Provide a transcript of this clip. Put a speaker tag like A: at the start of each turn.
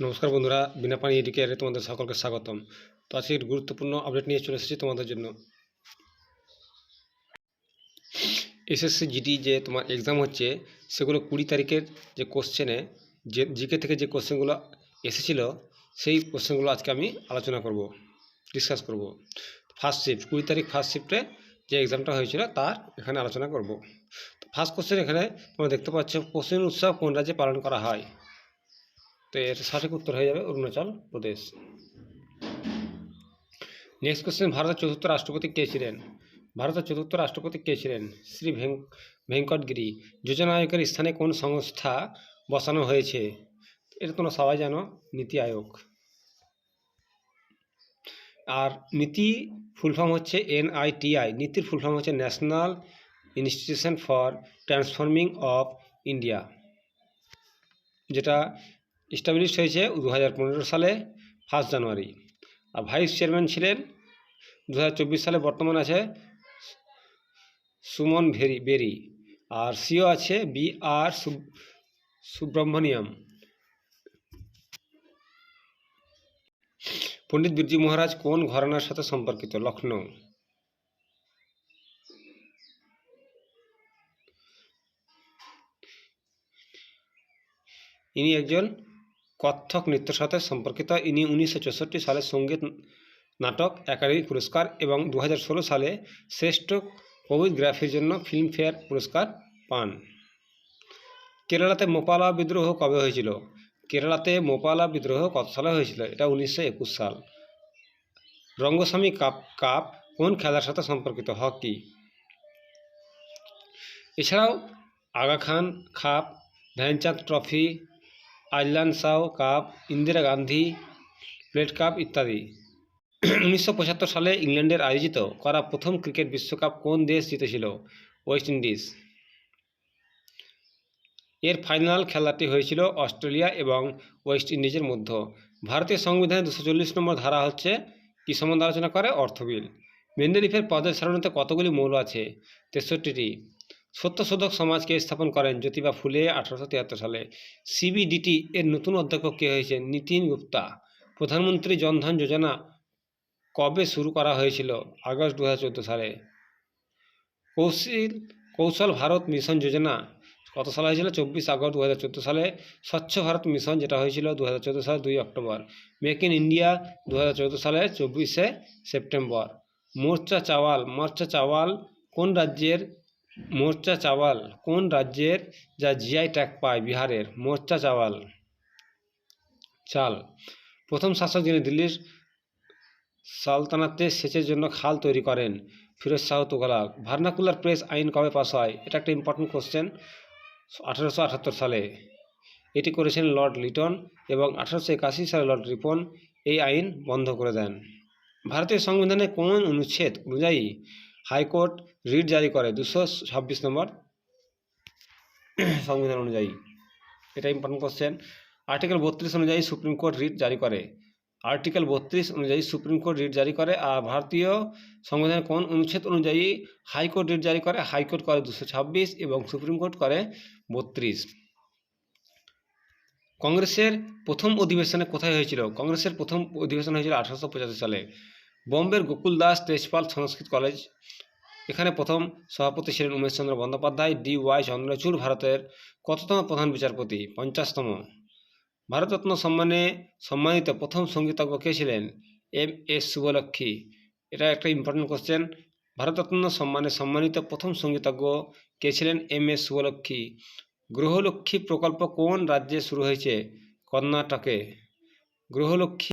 A: নমস্কার বন্ধুরা, বিনা পানি এডুকেয়ারে তোমাদের সকলকে স্বাগতম। তো আজকের গুরুত্বপূর্ণ আপডেট নিয়ে চলে এসেছি তোমাদের জন্য। এসএসসি জিডি যে তোমার এক্সাম হচ্ছে, সেগুলো 20 তারিখের যে কোশ্চেনে যে জিকে থেকে যে কোশ্চেনগুলো এসেছিলো, সেই কোশ্চেনগুলো আজকে আমি আলোচনা করব, ডিসকাস করব। ফার্স্ট শিফট 20 তারিখ ফার্স্ট শিফটে যে এক্সামটা হয়েছিল তার এখানে আলোচনা করব। তো ফার্স্ট কোশ্চেন এখানে তোমরা দেখতে পাচ্ছ, পশ্চিম উৎসব কোন রাজ্যে পালন করা হয়? তো এর সঠিক উত্তর হয়ে যাবে অরুণাচল প্রদেশ। নেক্সট কোশ্চেন, ভারতের চতুর্থ রাষ্ট্রপতি কে ছিলেন? ভারতের চতুর্থ রাষ্ট্রপতি কে ছিলেন? শ্রী ভেঙ্কটগিরি। যোজনা আয়োগের স্থানে কোন সংস্থা বসানো হয়েছে? এটা তোমরা সবাই জানো, নীতি আয়োগ। আর নীতি ফুল ফর্ম হচ্ছে NITI। নীতির ফুল ফর্ম হচ্ছে national institution for transforming of India, যেটা এস্টাবলিশ হয়েছে 2015 সালে 1 জানুয়ারি। আর ভাইস চেয়ারম্যান ছিলেন 2024 সালে বর্তমান আছে সুমন বেরি। আর সিও আছে BR সুব্রহ্মণ্যম। পণ্ডিত বিরজু মহারাজ কোন ঘরানার সাথে সম্পর্কিত? লখনৌ। ইনি একজন কত্থক নৃত্যের সাথে সম্পর্কিত। ইনি 1964 সালে সঙ্গীত নাটক একাডেমি পুরস্কার এবং 2016 সালে শ্রেষ্ঠ কোরিওগ্রাফির জন্য ফিল্মফেয়ার পুরস্কার পান। কেরালাতে মোপালা বিদ্রোহ কবে হয়েছিল? কেরালাতে মোপালা বিদ্রোহ কত সালে হয়েছিল? এটা 1921 সাল। রঙ্গস্বামী কাপ কোন খেলার সাথে সম্পর্কিত? হকি। এছাড়াও Aga Khan cup, Dhyanchand trophy, Ailan Shah cup, Indira Gandhi plate cup ইত্যাদি। 1975 সালে ইংল্যান্ডের আয়োজিত করা প্রথম ক্রিকেট বিশ্বকাপ কোন দেশ জিতেছিল? West Indies. এর ফাইনাল খেলাটি হয়েছিল অস্ট্রেলিয়া এবং ওয়েস্ট ইন্ডিজের মধ্যে। ভারতীয় সংবিধানের 240 নম্বর ধারা হচ্ছে কি সম্বন্ধে আলোচনা করে? অর্থবিল। মেন্ডেলিফের পদের সারণীতে কতগুলি মৌল আছে? 63টি। সত্যশোধক সমাজকে স্থাপন করেন জ্যোতিবা ফুলে 1873 সালে। CBDT এর নতুন অধ্যক্ষ কে হয়েছে? নীতিন গুপ্তা। প্রধানমন্ত্রী জনধন যোজনা কবে শুরু করা হয়েছিল? আগস্ট 2014 সালে। কৌশল ভারত মিশন যোজনা কত সালে হয়েছিল? 24 আগস্ট 2014 সালে। স্বচ্ছ ভারত মিশন যেটা হয়েছিল 2014 সালে 2 অক্টোবর। মেক ইন ইন্ডিয়া 2014 সালে 24 সেপ্টেম্বর। মোর্চা চাওয়াল কোন রাজ্যের যা GI ট্যাগ পায়? বিহারের। মোর্চা চাল। প্রথম শাসক যিনি দিল্লির সালতানাতে সেচের জন্য খাল তৈরি করেন? ফিরোজ শাহ তুগলক। ভার্নাকুলার প্রেস আইন কবে পাস হয়? এটা একটা ইম্পর্টেন্ট কোশ্চেন। 1878 সালে। এটি করেছেন লর্ড লিটন এবং 1881 সালে লর্ড রিপন এই আইন বন্ধ করে দেন। ভারতীয় সংবিধানের কোন অনুচ্ছেদ অনুযায়ী হাইকোর্ট রিট জারি করে? 226 নম্বর সংবিধান অনুযায়ী। এটা ইম্পর্টেন্ট কোশ্চেন। আর্টিকেল 32 অনুযায়ী সুপ্রিম কোর্ট রিট জারি করে? আর্টিকেল 32 অনুযায়ী সুপ্রিম কোর্ট রিট জারি করে। আর ভারতীয় সংবিধানের কোন অনুচ্ছেদ অনুযায়ী হাইকোর্ট রিট জারি করে? হাইকোর্ট করে 226 এবং সুপ্রিম কোর্ট করে 32। কংগ্রেসের প্রথম অধিবেশনে কোথায় হয়েছিল? কংগ্রেসের প্রথম অধিবেশন হয়েছিল 1885 সালে বোম্বের গোকুল দাস তেজপাল সংস্কৃত কলেজ। এখানে প্রথম সভাপতি ছিলেন উমেশচন্দ্র বন্দ্যোপাধ্যায়। DY চন্দ্রচূড় ভারতের কততম প্রধান বিচারপতি? 50তম। ভারতরত্ন সম্মানে সম্মানিত প্রথম সঙ্গীতজ্ঞ কে ছিলেন? MS শুভলক্ষ্মী। এটা একটা ইম্পর্টেন্ট কোশ্চেন। ভারতরত্ন সম্মানে সম্মানিত প্রথম সঙ্গীতজ্ঞ কে ছিলেন? MS শুভলক্ষ্মী। গ্রহলক্ষ্মী প্রকল্প কোন রাজ্যে শুরু হয়েছে? কর্ণাটকে। গ্রহলক্ষ্মী